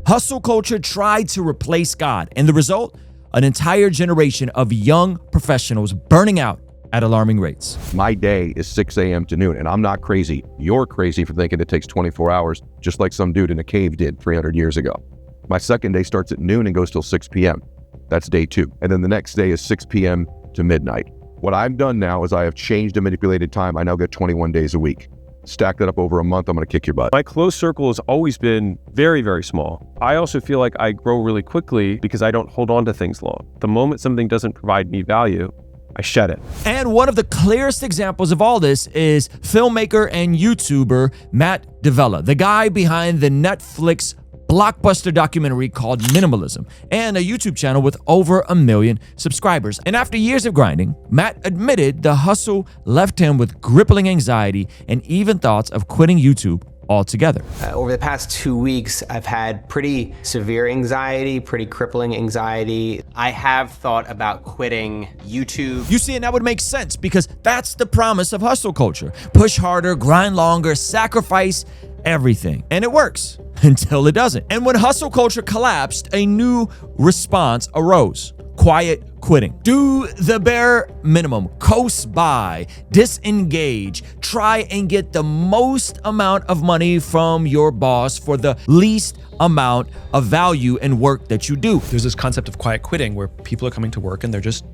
Hustle culture tried to replace God, and the result? An entire generation of young professionals burning out at alarming rates. My day is 6 a.m. to noon, and I'm not crazy. You're crazy for thinking it takes 24 hours, just like some dude in a cave did 300 years ago. My second day starts at noon and goes till 6 p.m. That's day 2. And then the next day is 6 p.m. to midnight. What I've done now is I have changed and manipulated time. I now get 21 days a week. Stack that up over a month, I'm gonna kick your butt. My close circle has always been very, very small. I also feel like I grow really quickly because I don't hold on to things long. The moment something doesn't provide me value, I shed it. And one of the clearest examples of all this is filmmaker and YouTuber Matt D'Avella, the guy behind the Netflix blockbuster documentary called Minimalism, and a YouTube channel with over 1 million subscribers. And after years of grinding, Matt admitted the hustle left him with crippling anxiety and even thoughts of quitting YouTube altogether. Over the past 2 weeks, I've had pretty severe anxiety, pretty crippling anxiety. I have thought about quitting YouTube. You see, and that would make sense because that's the promise of hustle culture. Push harder, grind longer, sacrifice everything. And it works until it doesn't. And when hustle culture collapsed, a new response arose. Quiet quitting. Do the bare minimum, coast by, disengage, try and get the most amount of money from your boss for the least amount of value and work that you do. There's this concept of quiet quitting where people are coming to work and they're just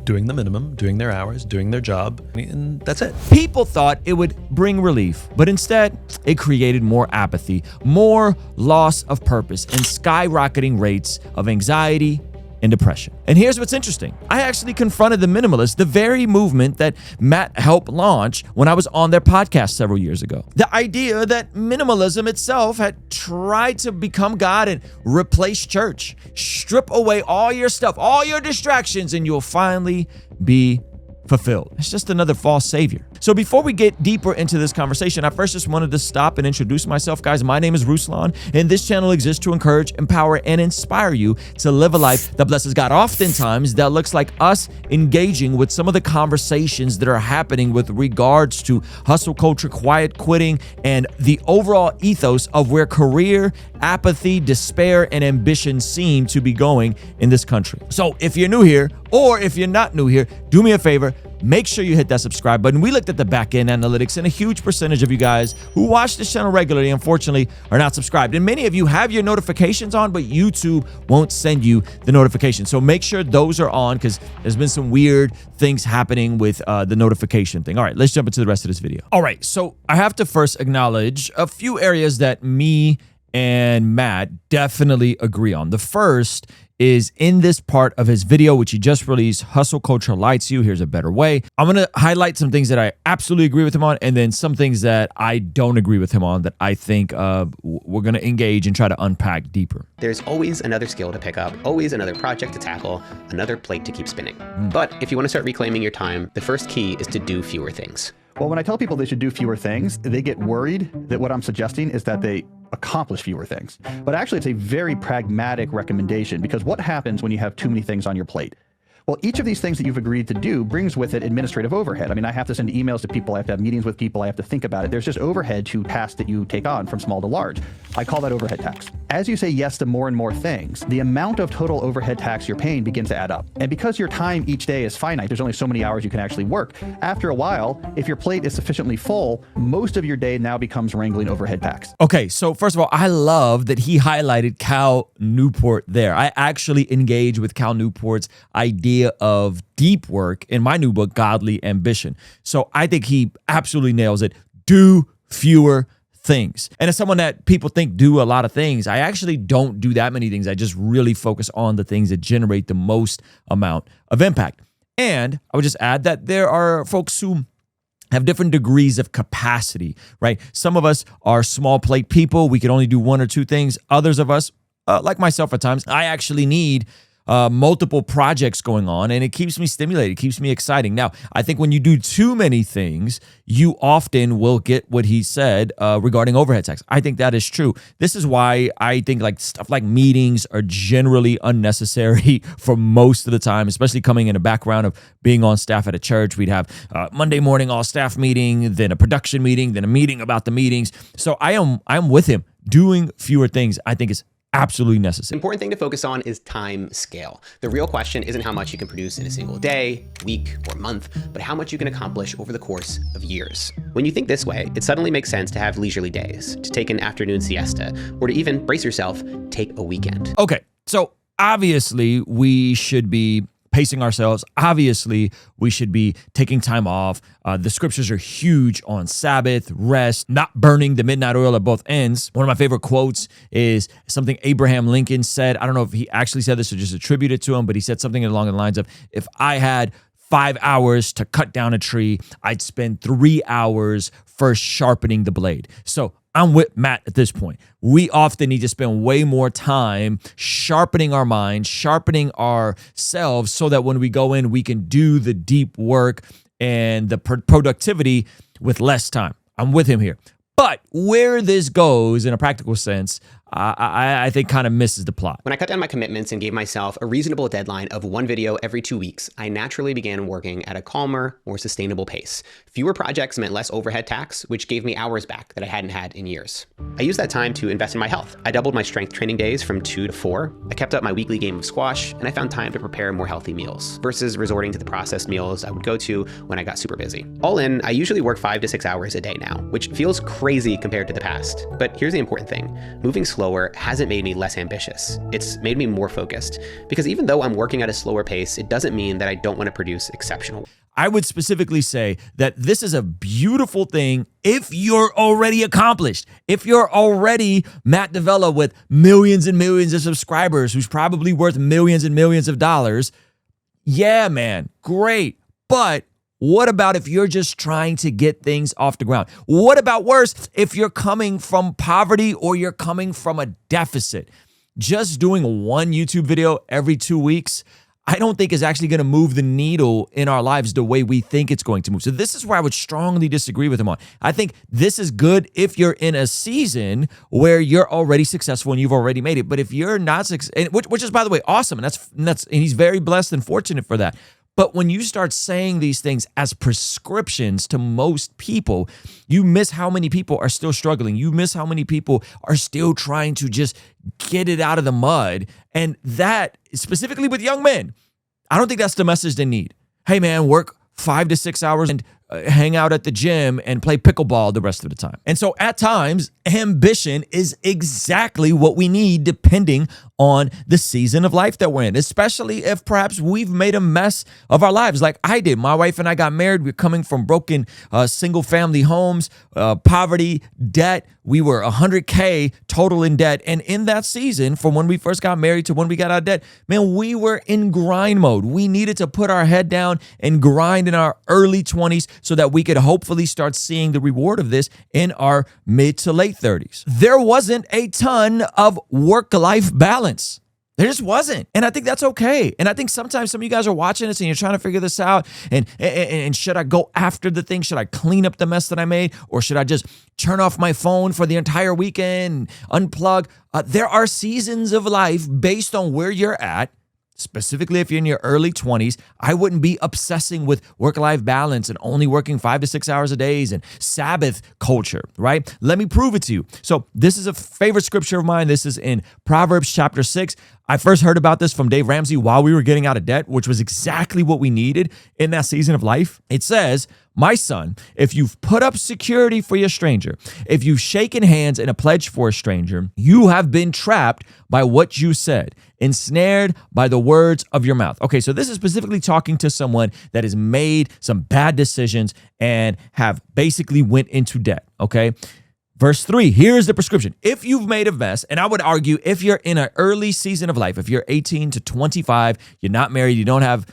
doing the minimum, doing their hours, doing their job, and that's it. People thought it would bring relief, but instead, it created more apathy, more loss of purpose, and skyrocketing rates of anxiety and depression. And here's what's interesting. I actually confronted the minimalists, the very movement that Matt helped launch when I was on their podcast several years ago. The idea that minimalism itself had tried to become God and replace church. Strip away all your stuff, all your distractions, and you'll finally be fulfilled. It's just another false savior. So before we get deeper into this conversation, I first just wanted to stop and introduce myself, guys. My name is Ruslan, and this channel exists to encourage, empower, and inspire you to live a life that blesses God. Oftentimes, that looks like us engaging with some of the conversations that are happening with regards to hustle culture, quiet quitting, and the overall ethos of where career, apathy, despair, and ambition seem to be going in this country. So if you're new here, or if you're not new here, do me a favor, make sure you hit that subscribe button. We looked at the back-end analytics, and a huge percentage of you guys who watch this channel regularly, unfortunately, are not subscribed. And many of you have your notifications on, but YouTube won't send you the notification. So make sure those are on because there's been some weird things happening with the notification thing. All right, let's jump into the rest of this video. All right, so I have to first acknowledge a few areas that me and Matt definitely agree on. The first is in this part of his video, which he just released, Hustle Culture Lights You, Here's a Better Way. I'm going to highlight some things that I absolutely agree with him on, and then some things that I don't agree with him on that I think we're going to engage and try to unpack deeper. There's always another skill to pick up, always another project to tackle, another plate to keep spinning. But if you want to start reclaiming your time, the first key is to do fewer things. Well, when I tell people they should do fewer things, they get worried that what I'm suggesting is that they accomplish fewer things. But actually, it's a very pragmatic recommendation because what happens when you have too many things on your plate? Well, each of these things that you've agreed to do brings with it administrative overhead. I mean, I have to send emails to people, I have to have meetings with people, I have to think about it. There's just overhead to tasks that you take on from small to large. I call that overhead tax. As you say yes to more and more things, the amount of total overhead tax you're paying begins to add up. And because your time each day is finite, there's only so many hours you can actually work. After a while, if your plate is sufficiently full, most of your day now becomes wrangling overhead tax. Okay, so first of all, I love that he highlighted Cal Newport there. I actually engage with Cal Newport's idea of deep work in my new book, Godly Ambition. So I think he absolutely nails it. Do fewer things. And as someone that people think do a lot of things, I actually don't do that many things. I just really focus on the things that generate the most amount of impact. And I would just add that there are folks who have different degrees of capacity, right? Some of us are small plate people. We can only do one or two things. Others of us, like myself at times, I actually need multiple projects going on, and it keeps me stimulated, it keeps me exciting. Now, I think when you do too many things, you often will get what he said regarding overhead tax. I think that is true. This is why I think like stuff like meetings are generally unnecessary for most of the time, especially coming in a background of being on staff at a church. We'd have Monday morning all staff meeting, then a production meeting, then a meeting about the meetings. So I'm with him. Doing fewer things, I think, is absolutely The necessary. important thing to focus on is time scale. The real question isn't how much you can produce in a single day, week, or month, but how much you can accomplish over the course of years. When you think this way, it suddenly makes sense to have leisurely days, to take an afternoon siesta, or to even, brace yourself, take a weekend. Okay, so obviously we should be pacing ourselves. Obviously, we should be taking time off. The scriptures are huge on Sabbath, rest, not burning the midnight oil at both ends. One of my favorite quotes is something Abraham Lincoln said. I don't know if he actually said this or just attributed to him, but he said something along the lines of, if I had 5 hours to cut down a tree, I'd spend 3 hours first sharpening the blade. So I'm with Matt at this point. We often need to spend way more time sharpening our minds, sharpening ourselves so that when we go in, we can do the deep work and the productivity with less time. I'm with him here. But where this goes in a practical sense, I think kind of misses the plot. When I cut down my commitments and gave myself a reasonable deadline of 1 video every 2 weeks, I naturally began working at a calmer, more sustainable pace. Fewer projects meant less overhead tax, which gave me hours back that I hadn't had in years. I used that time to invest in my health. I doubled my strength training days from 2 to 4. I kept up my weekly game of squash, and I found time to prepare more healthy meals versus resorting to the processed meals I would go to when I got super busy. All in, I usually work 5 to 6 hours a day now, which feels crazy compared to the past. But here's the important thing. Moving slower hasn't made me less ambitious. It's made me more focused. Because even though I'm working at a slower pace, it doesn't mean that I don't want to produce exceptional. I would specifically say that this is a beautiful thing if you're already accomplished. If you're already Matt Davella with millions and millions of subscribers, who's probably worth millions and millions of dollars. Yeah, man, great. But what about if you're just trying to get things off the ground? What about worse, if you're coming from poverty or you're coming from a deficit? Just doing one YouTube video every 2 weeks, I don't think is actually going to move the needle in our lives the way we think it's going to move. So this is where I would strongly disagree with him on. I think this is good if you're in a season where you're already successful and you've already made it. But if you're not successful, which is, by the way, awesome, and and he's very blessed and fortunate for that. But when you start saying these things as prescriptions to most people, you miss how many people are still struggling. You miss how many people are still trying to just get it out of the mud. And that, specifically with young men, I don't think that's the message they need. Hey, man, work 5 to 6 hours and hang out at the gym and play pickleball the rest of the time. And so at times, ambition is exactly what we need depending on the season of life that we're in, especially if perhaps we've made a mess of our lives like I did. My wife and I got married. We're coming from broken single family homes, poverty, debt. We were $100K total in debt. And in that season, from when we first got married to when we got out of debt, man, we were in grind mode. We needed to put our head down and grind in our early 20s so that we could hopefully start seeing the reward of this in our mid to late 30s. There wasn't a ton of work-life balance. There just wasn't. And I think that's okay. And I think sometimes some of you guys are watching this and you're trying to figure this out. And should I go after the thing? Should I clean up the mess that I made? Or should I just turn off my phone for the entire weekend, unplug? There are seasons of life based on where you're at. Specifically, if you're in your early 20s, I wouldn't be obsessing with work-life balance and only working 5 to 6 hours a day and Sabbath culture, right? Let me prove it to you. So this is a favorite scripture of mine. This is in Proverbs chapter 6. I first heard about this from Dave Ramsey while we were getting out of debt, which was exactly what we needed in that season of life. It says, my son, if you've put up security for your stranger, if you've shaken hands in a pledge for a stranger, you have been trapped by what you said, ensnared by the words of your mouth. Okay, so this is specifically talking to someone that has made some bad decisions and have basically went into debt, okay? Verse 3, here's the prescription. If you've made a mess, and I would argue if you're in an early season of life, if you're 18 to 25, you're not married, you don't have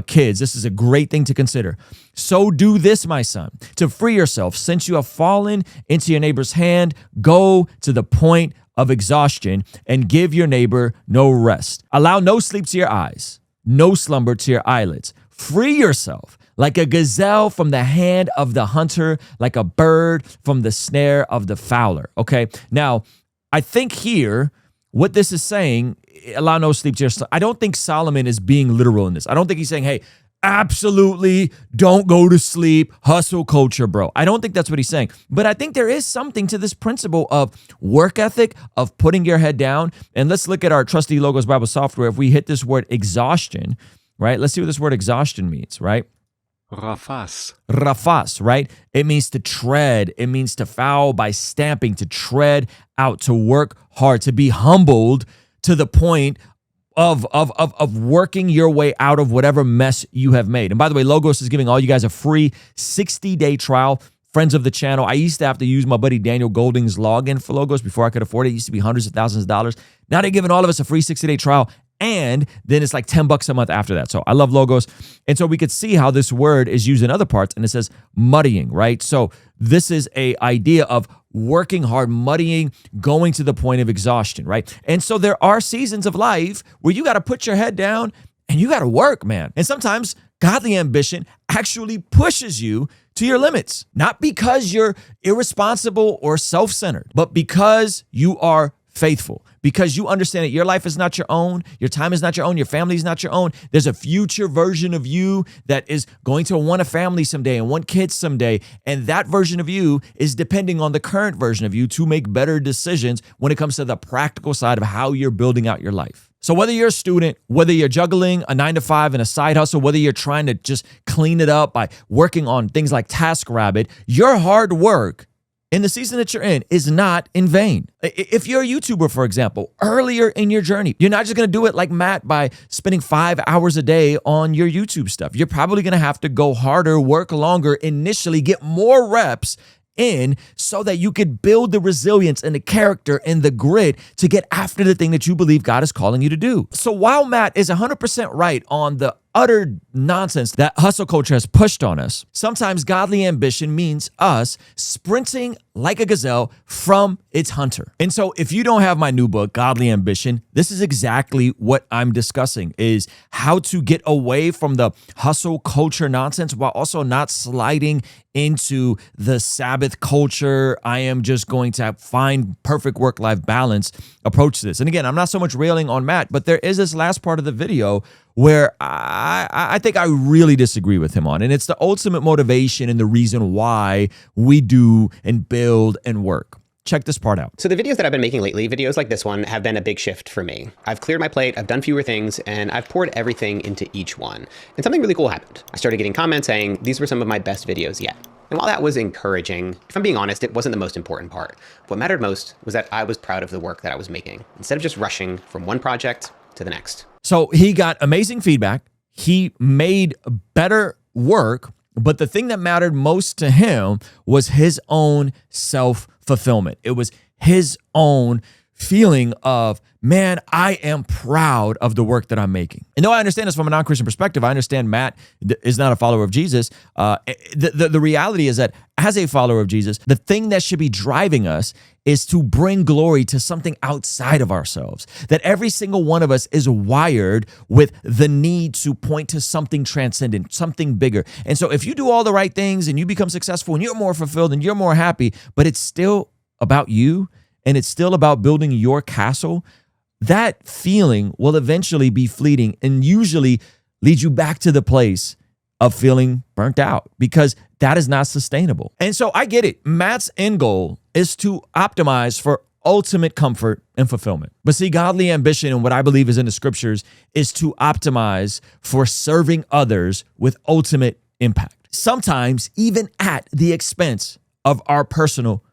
kids, this is a great thing to consider. So do this, my son, to free yourself. Since you have fallen into your neighbor's hand, go to the point of exhaustion and give your neighbor no rest. Allow no sleep to your eyes, no slumber to your eyelids. Free yourself like a gazelle from the hand of the hunter, like a bird from the snare of the fowler. Okay, now I think here what this is saying, allow no sleep to your I don't think Solomon is being literal in this. I don't think he's saying, hey, absolutely don't go to sleep, hustle culture, bro. I don't think that's what he's saying. But I think there is something to this principle of work ethic, of putting your head down. And let's look at our trusty Logos Bible software. If we hit this word exhaustion, right? Let's see what this word exhaustion means, right? Rafas, right? It means to tread. It means to foul by stamping, to tread out, to work hard, to be humbled to the point of working your way out of whatever mess you have made. And by the way, Logos is giving all you guys a free 60-day trial. Friends of the channel, I used to have to use my buddy Daniel Golding's login for Logos before I could afford it. It used to be hundreds of thousands of dollars. Now they're giving all of us a free 60-day trial, and then it's like $10 a month after that. So I love Logos. And so we could see how this word is used in other parts, and it says muddying, right? So this is a idea of working hard, muddying, going to the point of exhaustion, right? And so there are seasons of life where you got to put your head down and you got to work, man. And sometimes godly ambition actually pushes you to your limits, not because you're irresponsible or self-centered, but because you are faithful, because you understand that your life is not your own, your time is not your own, your family is not your own. There's a future version of you that is going to want a family someday and want kids someday, and that version of you is depending on the current version of you to make better decisions when it comes to the practical side of how you're building out your life. So whether you're a student, whether you're juggling a 9-to-5 and a side hustle, whether you're trying to just clean it up by working on things like TaskRabbit, your hard work in the season that you're in is not in vain. If you're a YouTuber, for example, earlier in your journey, you're not just going to do it like Matt by spending 5 hours a day on your YouTube stuff. You're probably going to have to go harder, work longer, initially get more reps in so that you could build the resilience and the character and the grit to get after the thing that you believe God is calling you to do. So while Matt is 100% right on the utter nonsense that hustle culture has pushed on us, sometimes godly ambition means us sprinting like a gazelle from its hunter. And so if you don't have my new book, Godly Ambition, this is exactly what I'm discussing, is how to get away from the hustle culture nonsense while also not sliding into the Sabbath culture, I am just going to find perfect work-life balance approach to this. And again, I'm not so much railing on Matt, but there is this last part of the video where I think I really disagree with him on. And it's the ultimate motivation and the reason why we do and build and work. Check this part out. So the videos that I've been making lately, videos like this one, have been a big shift for me. I've cleared my plate, I've done fewer things, and I've poured everything into each one. And something really cool happened. I started getting comments saying, these were some of my best videos yet. And while that was encouraging, if I'm being honest, it wasn't the most important part. What mattered most was that I was proud of the work that I was making, instead of just rushing from one project to the next. So he got amazing feedback. He made better work, but the thing that mattered most to him was his own self-fulfillment. It was his own feeling of, man, I am proud of the work that I'm making. And though I understand this from a non-Christian perspective, I understand Matt is not a follower of Jesus. The reality is that as a follower of Jesus, the thing that should be driving us is to bring glory to something outside of ourselves. That every single one of us is wired with the need to point to something transcendent, something bigger. And so if you do all the right things and you become successful and you're more fulfilled and you're more happy, but it's still about you, and it's still about building your castle, that feeling will eventually be fleeting and usually lead you back to the place of feeling burnt out, because that is not sustainable. And so I get it. Matt's end goal is to optimize for ultimate comfort and fulfillment. But see, godly ambition, and what I believe is in the scriptures, is to optimize for serving others with ultimate impact, sometimes even at the expense of our personal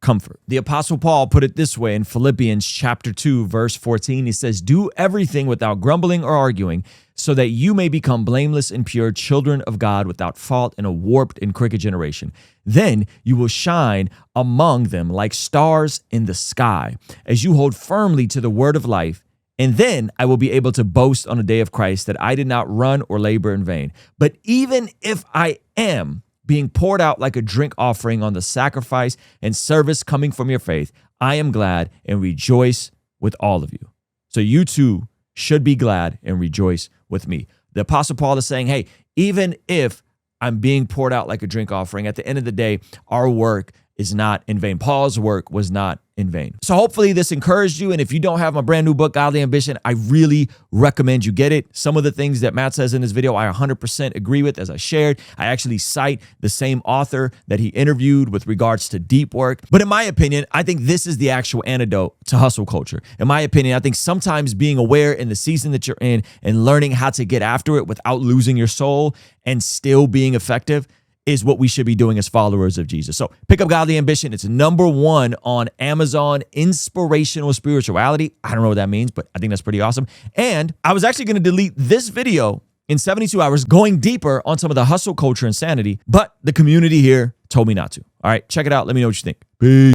comfort. The Apostle Paul put it this way in Philippians chapter 2, verse 14. He says, do everything without grumbling or arguing, so that you may become blameless and pure children of God without fault in a warped and crooked generation. Then you will shine among them like stars in the sky as you hold firmly to the word of life. And then I will be able to boast on the day of Christ that I did not run or labor in vain. But even if I am being poured out like a drink offering on the sacrifice and service coming from your faith, I am glad and rejoice with all of you. So you too should be glad and rejoice with me. The Apostle Paul is saying, hey, even if I'm being poured out like a drink offering, at the end of the day, our work is not in vain. Paul's work was not in vain. So hopefully this encouraged you. And if you don't have my brand new book, Godly Ambition, I really recommend you get it. Some of the things that Matt says in this video, I 100% agree with. As I shared, I actually cite the same author that he interviewed with regards to deep work. But in my opinion, I think this is the actual antidote to hustle culture. In my opinion, I think sometimes being aware in the season that you're in and learning how to get after it without losing your soul and still being effective is what we should be doing as followers of Jesus. So pick up Godly Ambition. It's #1 on Amazon, inspirational spirituality. I don't know what that means, but I think that's pretty awesome. And I was actually going to delete this video in 72 hours, going deeper on some of the hustle culture insanity, but the community here told me not to. All right, check it out. Let me know what you think. Peace.